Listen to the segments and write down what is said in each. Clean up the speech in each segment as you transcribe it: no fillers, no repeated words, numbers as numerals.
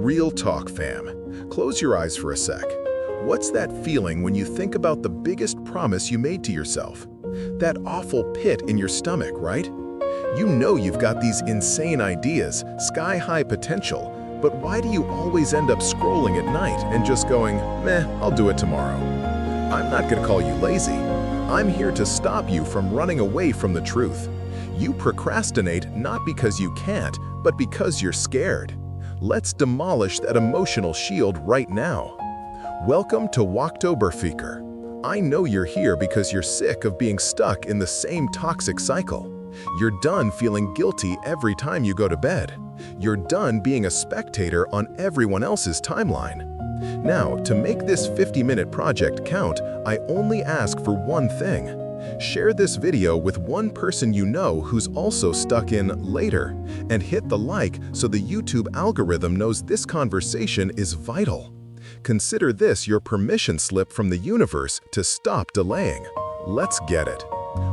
Real talk, fam. Close your eyes for a sec. What's that feeling when you think about the biggest promise you made to yourself? That awful pit in your stomach, right? You know you've got these insane ideas, sky-high potential, but why do you always end up scrolling at night and just going, meh, I'll do it tomorrow? I'm not gonna call you lazy. I'm here to stop you from running away from the truth. You procrastinate not because you can't, but because you're scared. Let's demolish that emotional shield right now. Welcome to Oktoberfeker. I know you're here because you're sick of being stuck in the same toxic cycle. You're done feeling guilty every time you go to bed. You're done being a spectator on everyone else's timeline. Now, to make this 50-minute project count, I only ask for one thing. Share this video with one person you know who's also stuck in later, and hit the like so the YouTube algorithm knows this conversation is vital. Consider this your permission slip from the universe to stop delaying. Let's get it.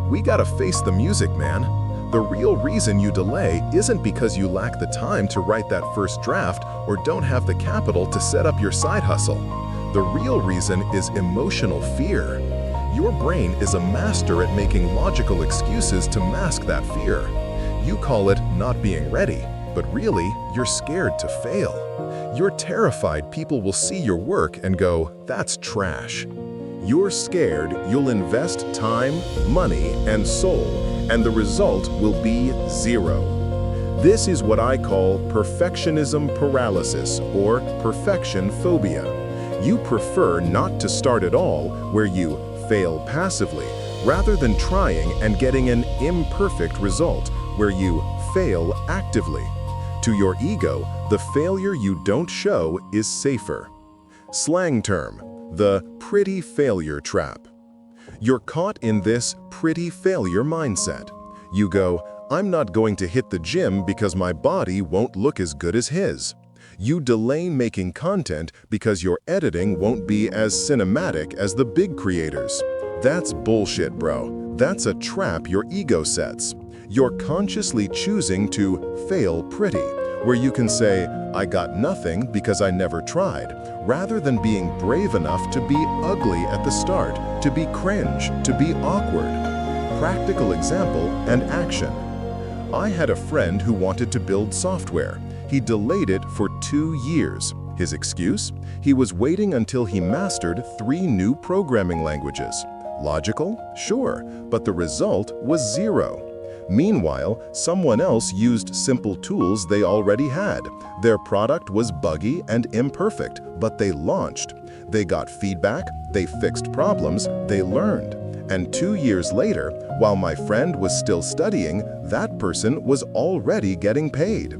We gotta face the music, man. The real reason you delay isn't because you lack the time to write that first draft or don't have the capital to set up your side hustle. The real reason is emotional fear. Your brain is a master at making logical excuses to mask that fear. You call it not being ready, but really, you're scared to fail. You're terrified people will see your work and go, that's trash. You're scared you'll invest time, money, and soul, and the result will be zero. This is what I call perfectionism paralysis or perfection phobia. You prefer not to start at all, where you fail passively, rather than trying and getting an imperfect result, where you fail actively. To your ego, the failure you don't show is safer. Slang term, the pretty failure trap. You're caught in this pretty failure mindset. You go, I'm not going to hit the gym because my body won't look as good as his. You delay making content because your editing won't be as cinematic as the big creators. That's bullshit, bro. That's a trap your ego sets. You're consciously choosing to fail pretty, where you can say, I got nothing because I never tried, rather than being brave enough to be ugly at the start, to be cringe, to be awkward. Practical example and action. I had a friend who wanted to build software. He delayed it for 2 years. His excuse? He was waiting until he mastered 3 new programming languages. Logical? Sure, but the result was 0. Meanwhile, someone else used simple tools they already had. Their product was buggy and imperfect, but they launched. They got feedback, they fixed problems, they learned. And 2 years later, while my friend was still studying, that person was already getting paid.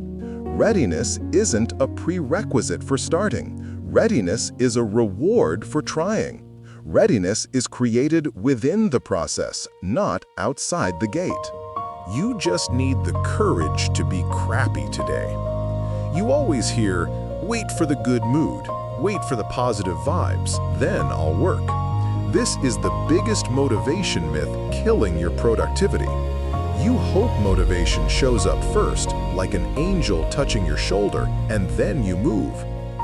Readiness isn't a prerequisite for starting. Readiness is a reward for trying. Readiness is created within the process, not outside the gate. You just need the courage to be crappy today. You always hear, wait for the good mood, wait for the positive vibes, then I'll work. This is the biggest motivation myth killing your productivity. You hope motivation shows up first, like an angel touching your shoulder, and then you move.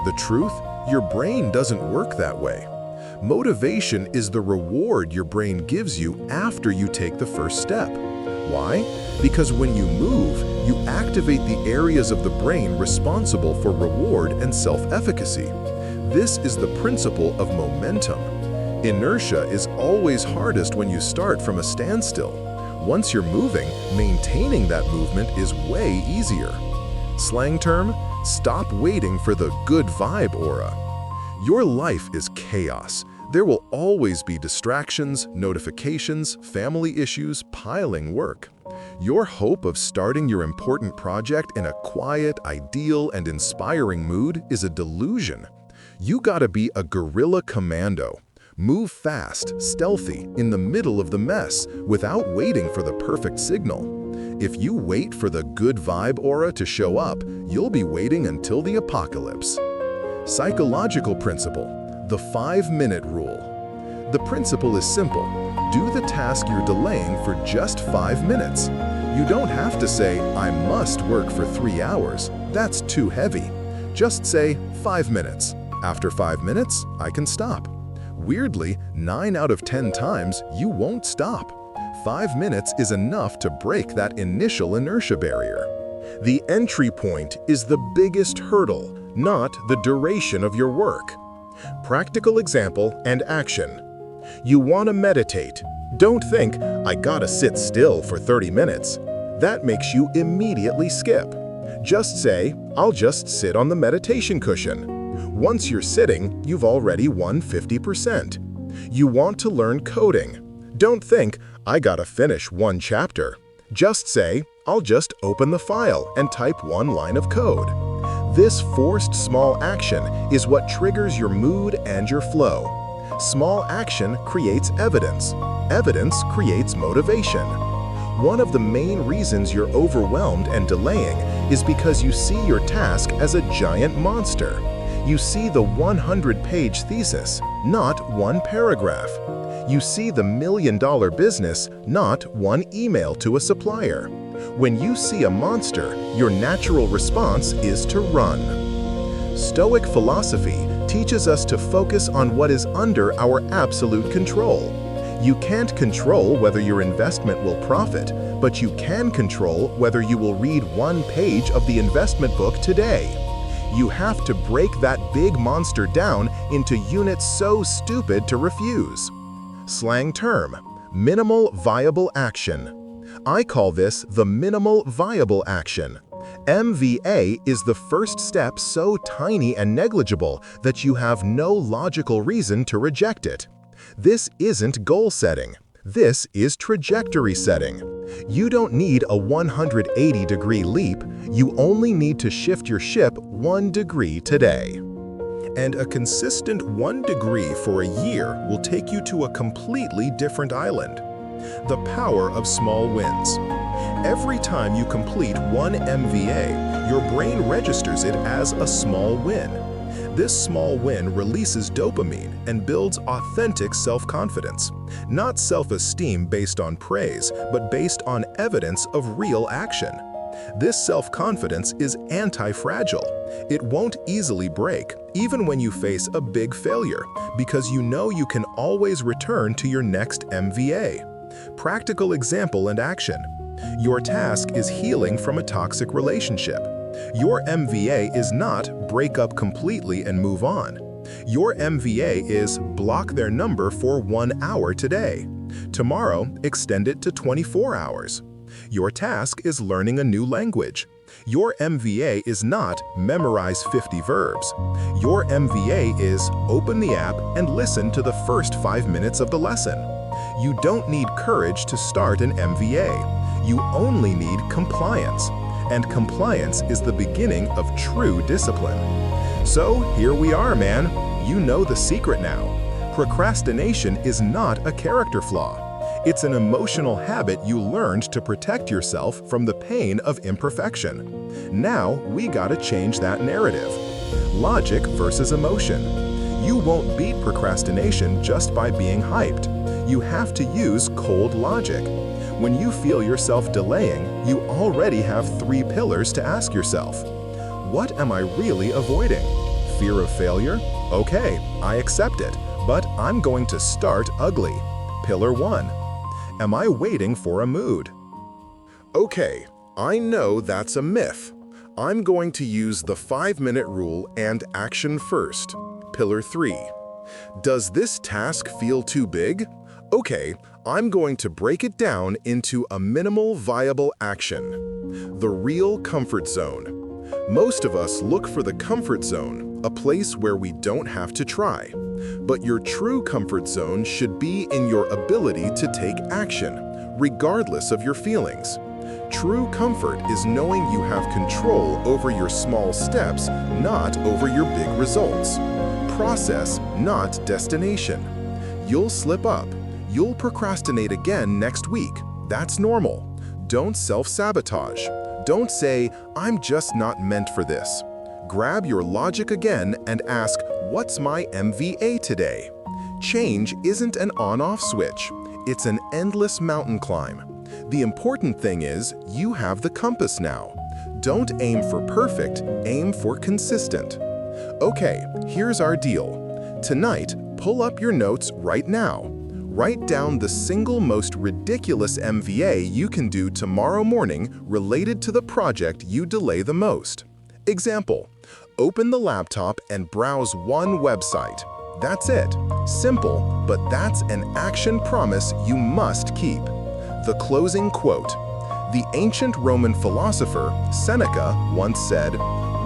The truth? Your brain doesn't work that way. Motivation is the reward your brain gives you after you take the first step. Why? Because when you move, you activate the areas of the brain responsible for reward and self-efficacy. This is the principle of momentum. Inertia is always hardest when you start from a standstill. Once you're moving, maintaining that movement is way easier. Slang term, stop waiting for the good vibe aura. Your life is chaos. There will always be distractions, notifications, family issues, piling work. Your hope of starting your important project in a quiet, ideal, and inspiring mood is a delusion. You gotta be a guerrilla commando. Move fast, stealthy, in the middle of the mess, without waiting for the perfect signal. If you wait for the good vibe aura to show up, you'll be waiting until the apocalypse. Psychological principle, the 5-minute rule. The principle is simple. Do the task you're delaying for just 5 minutes. You don't have to say, I must work for 3 hours. That's too heavy. Just say 5 minutes. After 5 minutes, I can stop. Weirdly, 9 out of 10 times, you won't stop. 5 minutes is enough to break that initial inertia barrier. The entry point is the biggest hurdle, not the duration of your work. Practical example and action. You want to meditate. Don't think, I gotta sit still for 30 minutes. That makes you immediately skip. Just say, I'll just sit on the meditation cushion. Once you're sitting, you've already won 50%. You want to learn coding. Don't think, I gotta finish one chapter. Just say, I'll just open the file and type one line of code. This forced small action is what triggers your mood and your flow. Small action creates evidence. Evidence creates motivation. One of the main reasons you're overwhelmed and delaying is because you see your task as a giant monster. You see the 100-page thesis, not one paragraph. You see the million-dollar business, not one email to a supplier. When you see a monster, your natural response is to run. Stoic philosophy teaches us to focus on what is under our absolute control. You can't control whether your investment will profit, but you can control whether you will read one page of the investment book today. You have to break that big monster down into units so stupid to refuse. Slang term, minimal viable action. I call this the minimal viable action. MVA is the first step so tiny and negligible that you have no logical reason to reject it. This isn't goal setting. This is trajectory setting. You don't need a 180-degree leap, you only need to shift your ship 1 degree today. And a consistent 1 degree for a year will take you to a completely different island. The power of small wins. Every time you complete one MVA, your brain registers it as a small win. This small win releases dopamine and builds authentic self-confidence, not self-esteem based on praise, but based on evidence of real action. This self-confidence is anti-fragile. It won't easily break, even when you face a big failure, because you know you can always return to your next MVA. Practical example and action. Your task is healing from a toxic relationship. Your MVA is not break up completely and move on. Your MVA is block their number for 1 hour today. Tomorrow, extend it to 24 hours. Your task is learning a new language. Your MVA is not memorize 50 verbs. Your MVA is open the app and listen to the first 5 minutes of the lesson. You don't need courage to start an MVA. You only need compliance. And compliance is the beginning of true discipline. So here we are, man. You know the secret now. Procrastination is not a character flaw. It's an emotional habit you learned to protect yourself from the pain of imperfection. Now we gotta change that narrative. Logic versus emotion. You won't beat procrastination just by being hyped. You have to use cold logic. When you feel yourself delaying, you already have 3 pillars to ask yourself. What am I really avoiding? Fear of failure? Okay, I accept it, but I'm going to start ugly. Pillar 1. Am I waiting for a mood? Okay, I know that's a myth. I'm going to use the 5-minute rule and action first. Pillar 3. Does this task feel too big? Okay, I'm going to break it down into a minimal viable action. The real comfort zone. Most of us look for the comfort zone, a place where we don't have to try. But your true comfort zone should be in your ability to take action, regardless of your feelings. True comfort is knowing you have control over your small steps, not over your big results. Process, not destination. You'll slip up. You'll procrastinate again next week. That's normal. Don't self-sabotage. Don't say, I'm just not meant for this. Grab your logic again and ask, what's my MVA today? Change isn't an on-off switch. It's an endless mountain climb. The important thing is, you have the compass now. Don't aim for perfect, aim for consistent. Okay, here's our deal. Tonight, pull up your notes right now. Write down the single most ridiculous MVA you can do tomorrow morning related to the project you delay the most. Example, open the laptop and browse one website. That's it. Simple, but that's an action promise you must keep. The closing quote. The ancient Roman philosopher Seneca once said,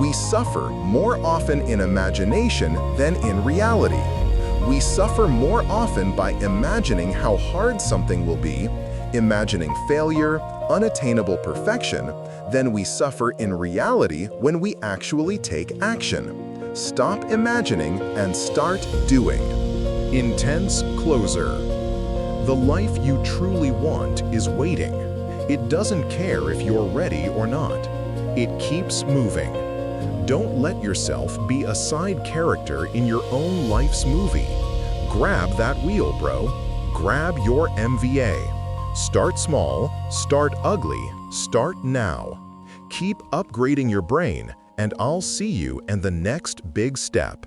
"We suffer more often in imagination than in reality." We suffer more often by imagining how hard something will be, imagining failure, unattainable perfection, than we suffer in reality when we actually take action. Stop imagining and start doing. Intense closer. The life you truly want is waiting. It doesn't care if you're ready or not. It keeps moving. Don't let yourself be a side character in your own life's movie. Grab that wheel, bro. Grab your MVA. Start small, start ugly, start now. Keep upgrading your brain, and I'll see you in the next big step.